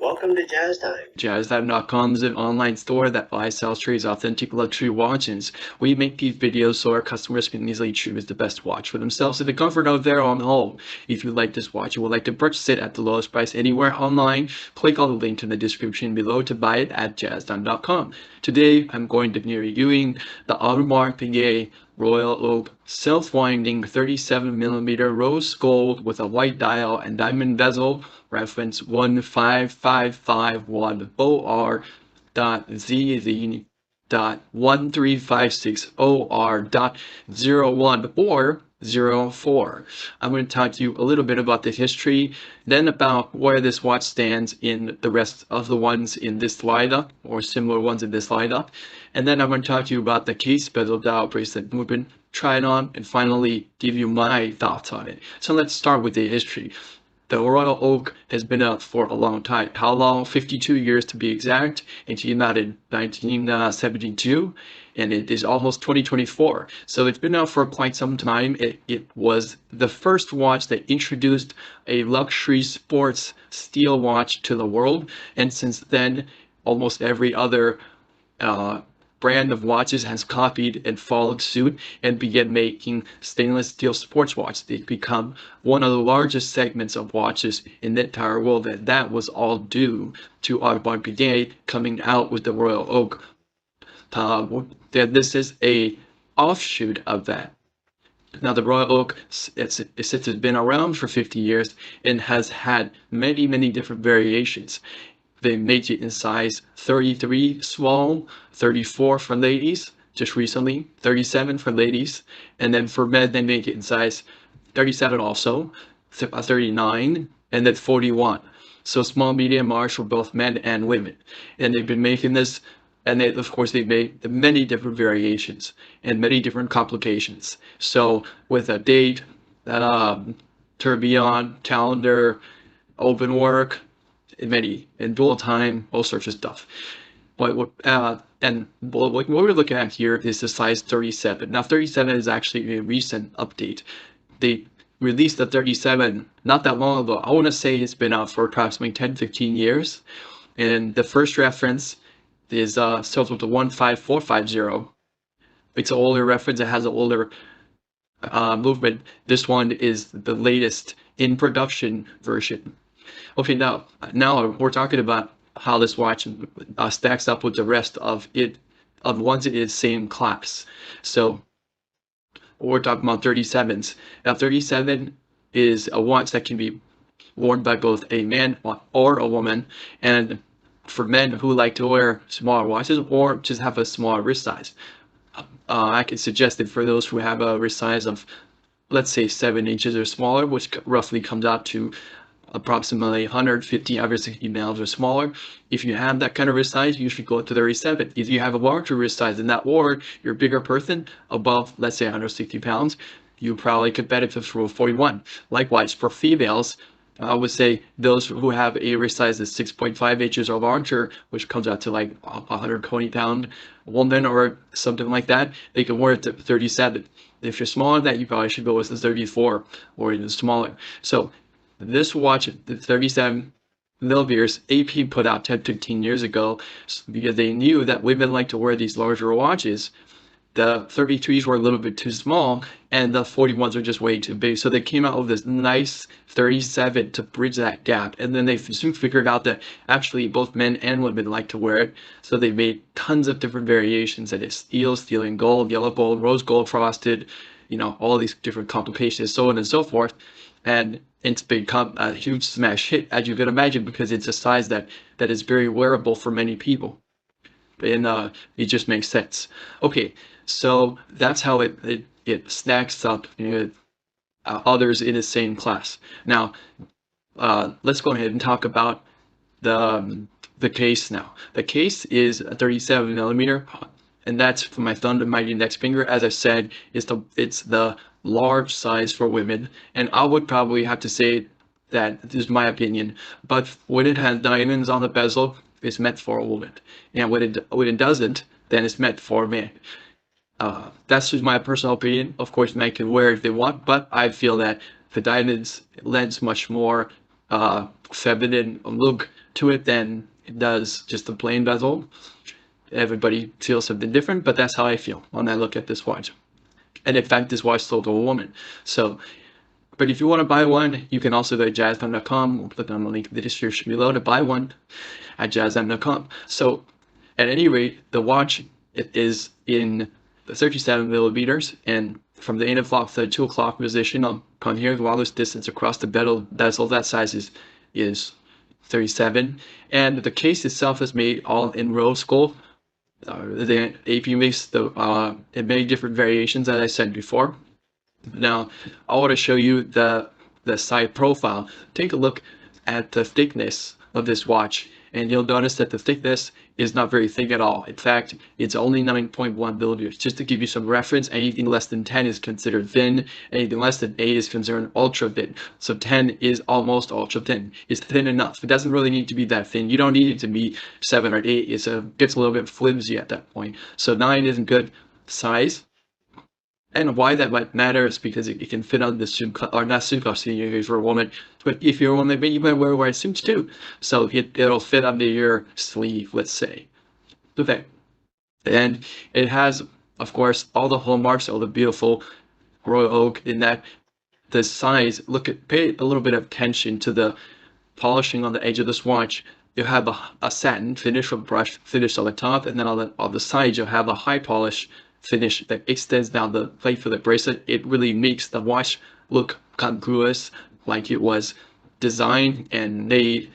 Welcome to Jazz Time. JazzTime.com is an online store that buys, sells, trades authentic luxury watches. We make these videos so our customers can easily choose the best watch for themselves in the comfort of their own home. If you like this watch and would like to purchase it at the lowest price anywhere online, click on the link in the description below to buy it at JazzTime.com. Today, I'm going to be reviewing the Audemars Piguet Royal Oak self-winding 37mm rose gold with a white dial and diamond bezel, reference 15551OR.ZZ.1356OR.04. I'm going to talk to you a little bit about the history, then about where this watch stands in the rest of the ones in this lineup, or similar ones in this lineup. And then I'm going to talk to you about the case bezel dial bracelet movement, try it on, and finally give you my thoughts on it. So let's start with the history. The Royal Oak has been out for a long time. How long? 52 years to be exact. It came out in 1972, and it is almost 2024. So it's been out for quite some time. It was the first watch that introduced a luxury sports steel watch to the world, and since then, almost every other brand of watches has copied and followed suit and began making stainless steel sports watches. They've become one of the largest segments of watches in the entire world, and that was all due to Audemars Piguet coming out with the Royal Oak. This is a offshoot of that. Now, the Royal Oak, since it's been around for 50 years and has had many, many different variations. They made it in size 33 small, 34 for ladies, just recently, 37 for ladies, and then for men they make it in size 37 also, 39, and then 41. So small, medium, large for both men and women. And they've been making this, and of course they made many different variations and many different complications. So with a date, tourbillon, calendar, open work, many and dual time, all sorts of stuff. What we're looking at here is the size 37. Now 37 is actually a recent update. They released the 37 not that long ago. I want to say it's been out for approximately 10-15 years. And the first reference is starts with the 15450. It's an older reference. It has an older movement. This one is the latest in production version. Okay, now we're talking about how this watch stacks up with the rest of the ones in its same class. So we're talking about 37s. Now 37 is a watch that can be worn by both a man or a woman, and for men who like to wear smaller watches or just have a smaller wrist size. I can suggest it for those who have a wrist size of, let's say, 7 inches or smaller, which roughly comes out to approximately 150 average 60 pounds or smaller. If you have that kind of wrist size, you should go to 37. If you have a larger wrist size than that, or you're a bigger person above, let's say, 160 pounds, you probably could benefit from a 41. Likewise, for females, I would say those who have a wrist size of 6.5 inches or larger, which comes out to like 120-pound woman or something like that, they can wear it to 37. If you're smaller than that, you probably should go with the 34 or even smaller. So this watch, the 37 millimeters, AP put out 10-15 years ago because they knew that women like to wear these larger watches. The 33s were a little bit too small, and the 41s are just way too big. So they came out with this nice 37 to bridge that gap. And then they soon figured out that actually both men and women like to wear it. So they made tons of different variations. That is steel and gold, yellow gold, rose gold frosted, all these different complications, so on and so forth. And it's become a huge smash hit, as you can imagine, because it's a size that is very wearable for many people. And it just makes sense. Okay, so that's how it stacks up others in the same class. Now, let's go ahead and talk about the case now. The case is a 37 millimeter, and that's for my thumb and my index finger. As I said, it's the large size for women, and I would probably have to say that this is my opinion, but when it has diamonds on the bezel, it's meant for a woman, and when it doesn't, then it's meant for a man. That's just my personal opinion. Of course, men can wear it if they want, but I feel that the diamonds lends much more feminine look to it than it does just the plain bezel. Everybody feels something different, but that's how I feel when I look at this watch. And in fact, this watch sold to a woman. So, but if you want to buy one, you can also go to jazztime.com. We'll put down the link in the description below to buy one at jazztime.com. So, at any rate, the watch, it is in the 37 millimeters, and from the 8 o'clock to the 2 o'clock position, I'll come here, the wireless distance across the bezel, that size is 37. And the case itself is made all in rose gold. The AP makes in many different variations, as I said before. Now, I want to show you the side profile. Take a look at the thickness of this watch, and you'll notice that the thickness is not very thick at all. In fact, it's only 9.1 millimeters. Just to give you some reference, anything less than 10 is considered thin, anything less than 8 is considered ultra thin. So 10 is almost ultra thin. It's thin enough. It doesn't really need to be that thin. You don't need it to be 7 or 8. It gets a little bit flimsy at that point. So 9 isn't good size. And why that might matter is because it can fit on the suit, or not suit costume if you're a woman, but if you're a woman, you might wear white suits too. So it'll fit under your sleeve, let's say. Okay. And it has, of course, all the hallmarks of the beautiful Royal Oak in that the size, pay a little bit of attention to the polishing on the edge of this watch. You have a satin finish with brush finish on the top, and then on the sides you'll have a high polish finish that extends down the plate for the bracelet. It really makes the watch look congruous, like it was designed and made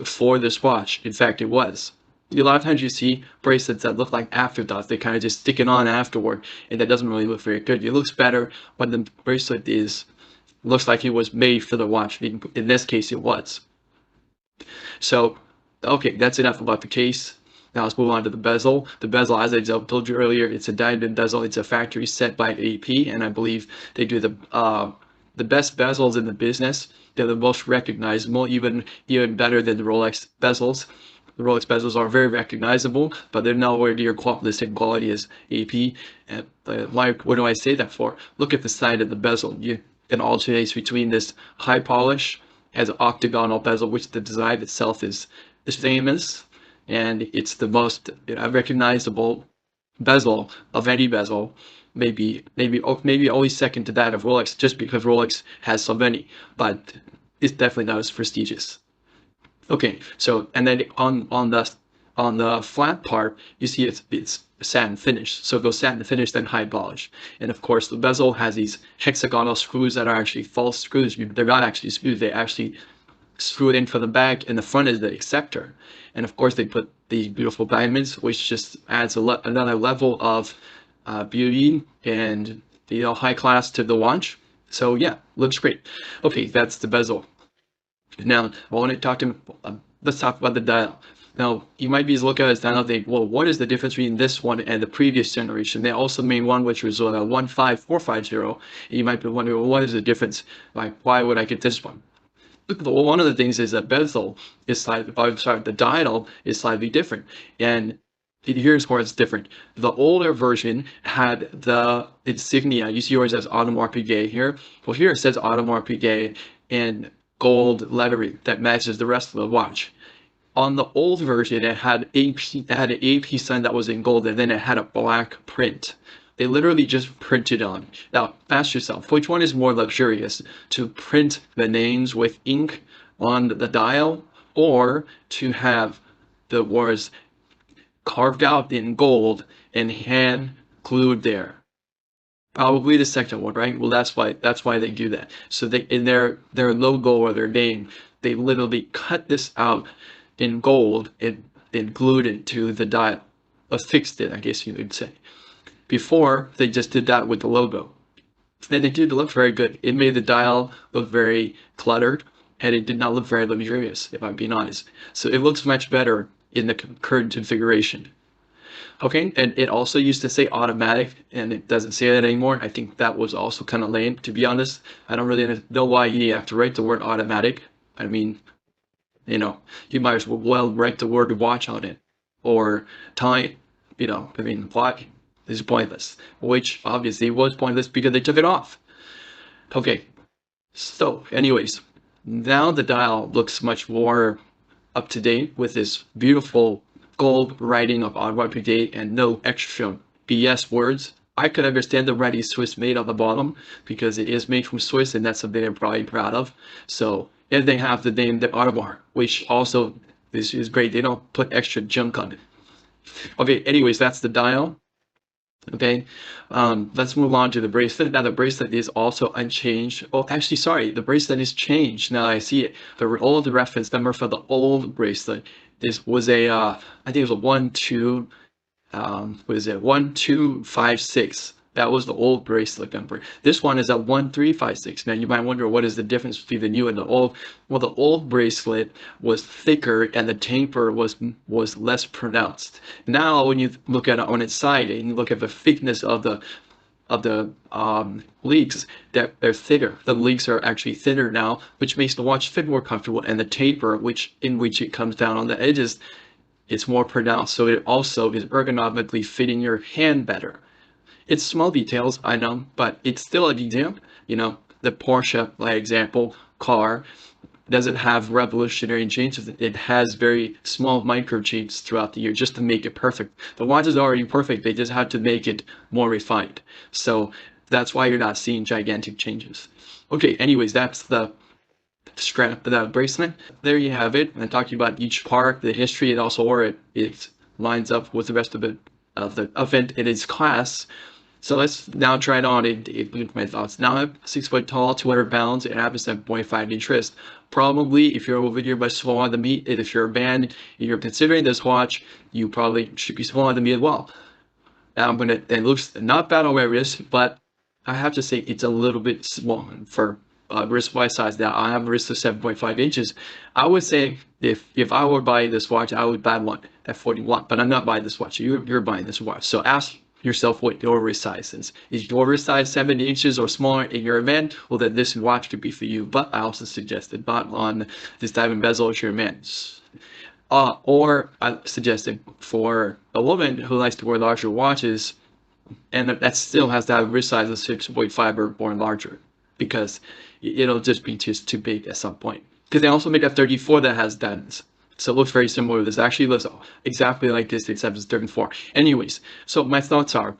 for this watch. In fact, it was. A lot of times you see bracelets that look like afterthoughts. They kind of just stick it on afterward, and that doesn't really look very good. It looks better when the bracelet looks like it was made for the watch. In this case, it was. So, okay, that's enough about the case. Now let's move on to the bezel. The bezel, as I told you earlier, it's a diamond bezel. It's a factory set by AP, and I believe they do the best bezels in the business. They're the most recognizable, even better than the Rolex bezels. The Rolex bezels are very recognizable, but they're nowhere near the same quality as AP. And what do I say that for? Look at the side of the bezel. You can alternate between this high polish, has an octagonal bezel, which the design itself is famous. And it's the most recognizable bezel of any bezel, maybe only second to that of Rolex, just because Rolex has so many, but it's definitely not as prestigious. Okay, so and then on the flat part, you see it's satin finish. So it goes satin finish, then high polish. And of course, the bezel has these hexagonal screws that are actually false screws. They're not actually screws. They actually screw it in from the back, and the front is the acceptor. And of course, they put these beautiful diamonds, which just adds another level of beauty and high class to the watch. So yeah, looks great. Okay, that's the bezel. Now I want to talk to let's talk about the dial. Now you might be looking at this dial and think, well, what is the difference between this one and the previous generation? They also made one which was 15450. And you might be wondering, well, what is the difference? Like, why would I get this one? One of the things is that bezel is the dial is slightly different, and here's where it's different. The older version had the insignia. You see yours as Audemars Piguet here. Well, here it says Audemars Piguet in gold lettering that matches the rest of the watch. On the old version, it had an AP sign that was in gold, and then it had a black print. They literally just printed on. Now, ask yourself, which one is more luxurious? To print the names with ink on the dial, or to have the words carved out in gold and hand glued there? Probably the second one, right? Well, that's why they do that. So they, in their logo or their name, they literally cut this out in gold and glued it to the dial. Affixed it, I guess you would say. Before, they just did that with the logo. And it did look very good. It made the dial look very cluttered, and it did not look very luxurious, if I'm being honest. So it looks much better in the current configuration. Okay, and it also used to say automatic, and it doesn't say that anymore. I think that was also kind of lame, to be honest. I don't really know why you have to write the word automatic. I mean, you might as well write the word watch on it, or time, why? Is pointless, which obviously was pointless because they took it off. Okay, so anyways, now the dial looks much more up to date with this beautiful gold writing of Audemars Piguet and no extra BS words. I could understand the writing Swiss made on the bottom because it is made from Swiss and that's something I'm probably proud of. So, and they have the name the Audemars, which also this is great. They don't put extra junk on it. Okay, anyways, that's the dial. Okay, let's move on to the bracelet. Now the bracelet is also unchanged. Oh, actually, sorry, the bracelet is changed. Now I see it. The old reference number for the old bracelet, this was a, I think it was a 1256. That was the old bracelet number. This one is at 1356. Now you might wonder what is the difference between the new and the old. Well, the old bracelet was thicker and the taper was less pronounced. Now when you look at it on its side and you look at the thickness of the leaks, that they're thinner. The leaks are actually thinner now, which makes the watch fit more comfortable, and the taper, which it comes down on the edges, it's more pronounced, so it also is ergonomically fitting your hand better. It's small details, I know, but it's still a detail. You know, the Porsche, by example, car doesn't have revolutionary changes. It has very small micro changes throughout the year just to make it perfect. The watch is already perfect. They just have to make it more refined. So that's why you're not seeing gigantic changes. Okay, anyways, that's the strap, the bracelet. There you have it. I talked to you about each part, the history, and also where it lines up with the rest of the event in its class. So let's now try it on and include my thoughts. Now I'm 6 foot tall, 200 pounds, and I have a 7.5 inch wrist. Probably, if you're over here by smaller than me, and if you're a band and you're considering this watch, you probably should be smaller than me as well. Now I'm gonna, it looks not bad on my wrist, but I have to say it's a little bit small for wrist wise size. Now I have a wrist of 7.5 inches. I would say if I were buying this watch, I would buy one at 41, but I'm not buying this watch. You're buying this watch. So ask yourself what your wrist size is. Is your wrist size 7 inches or smaller in your event? Well, then this watch could be for you. But I also suggested not on this diamond bezel if you're a man. Or I suggested for a woman who likes to wear larger watches, and that still has to have a wrist size of 6.5 or more larger, because it'll just be just too big at some point. Because they also make a 34 that has diamonds. So it looks very similar to this. Actually, it looks exactly like this, except it's 34. Anyways, so my thoughts are,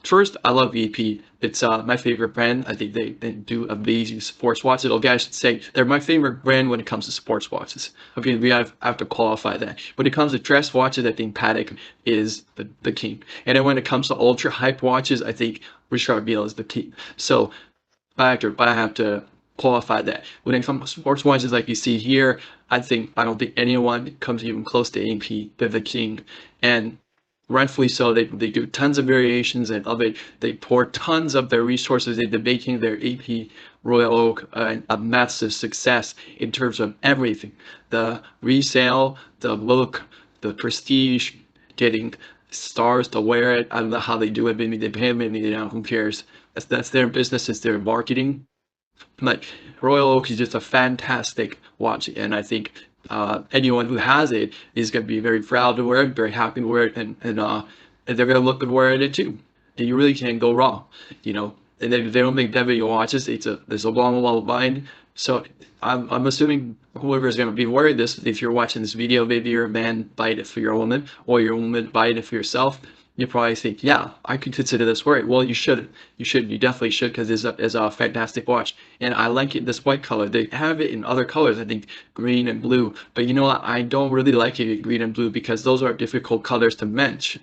first, I love EP. It's my favorite brand. I think they do amazing sports watches. Okay, I should say they're my favorite brand when it comes to sports watches. Okay, we have to qualify that. When it comes to dress watches, I think Patek is the king. And then when it comes to ultra hype watches, I think Richard Mille is the king. So I have to qualify that. When it comes to sports watches like you see here, I don't think anyone comes even close to AP. They're the king. And rightfully so, they do tons of variations and of it. They pour tons of their resources into making their AP Royal Oak a massive success in terms of everything. The resale, the look, the prestige, getting stars to wear it. I don't know how they do it. Maybe they pay them, maybe they don't. Who cares? That's their business. It's their marketing. But Royal Oak is just a fantastic watch, and I think anyone who has it is going to be very proud to wear it, very happy to wear it, and they're going to look good wearing it too. And you really can't go wrong, you know. And they don't make that many watches. There's a long line. So I'm assuming whoever is going to be wearing this, if you're watching this video, maybe you're a man, buy it for your woman, or you're a woman, buy it for yourself. You probably think, yeah, I could consider this wear it. Well, you should. You definitely should, because it's a fantastic watch. And I like it, this white color. They have it in other colors, I think green and blue. But you know what? I don't really like it in green and blue because those are difficult colors to match.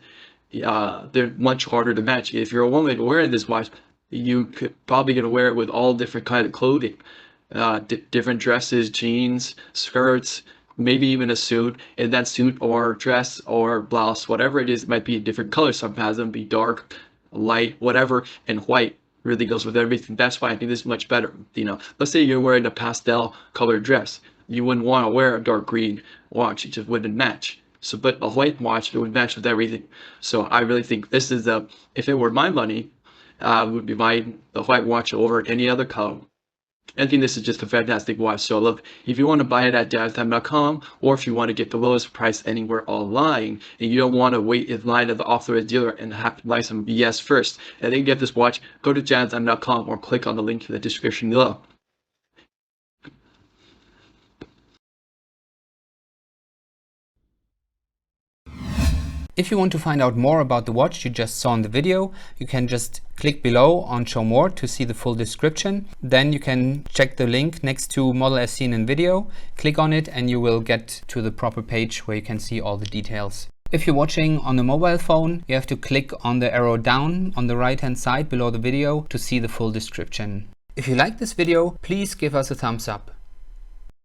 They're much harder to match. If you're a woman wearing this watch, you could probably gonna wear it with all different kind of clothing. Different dresses, jeans, skirts, maybe even a suit, and that suit or dress or blouse, whatever it is, it might be a different color. Some has them be dark, light, whatever, and white really goes with everything. That's why I think this is much better. You know, let's say you're wearing a pastel colored dress. You wouldn't want to wear a dark green watch. It just wouldn't match. So, but a white watch, it would match with everything. So I really think this is if it were my money, I would be buying the white watch over any other color. I think this is just a fantastic watch. So look, if you want to buy it at jazztime.com, or if you want to get the lowest price anywhere online, and you don't want to wait in line at the authorized dealer and have to buy some BS first, and then get this watch, go to jazztime.com or click on the link in the description below. If you want to find out more about the watch you just saw in the video, you can just click below on Show More to see the full description. Then you can check the link next to model as seen in video, click on it and you will get to the proper page where you can see all the details. If you're watching on a mobile phone, you have to click on the arrow down on the right hand side below the video to see the full description. If you like this video, please give us a thumbs up.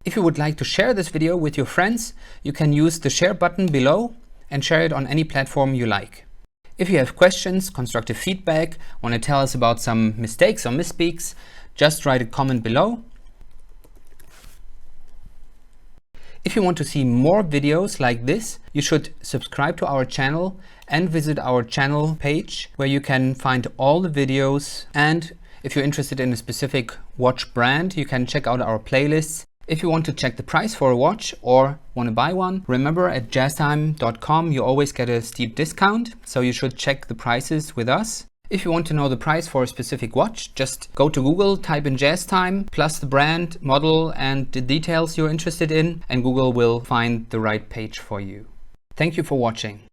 If you would like to share this video with your friends, you can use the share button below and share it on any platform you like. If you have questions, constructive feedback, want to tell us about some mistakes or misspeaks, just write a comment below. If you want to see more videos like this, you should subscribe to our channel and visit our channel page where you can find all the videos. And if you're interested in a specific watch brand, you can check out our playlists. If you want to check the price for a watch or want to buy one, remember at jazztime.com you always get a steep discount, so you should check the prices with us. If you want to know the price for a specific watch, just go to Google, type in JazzTime plus the brand, model and the details you're interested in, and Google will find the right page for you. Thank you for watching.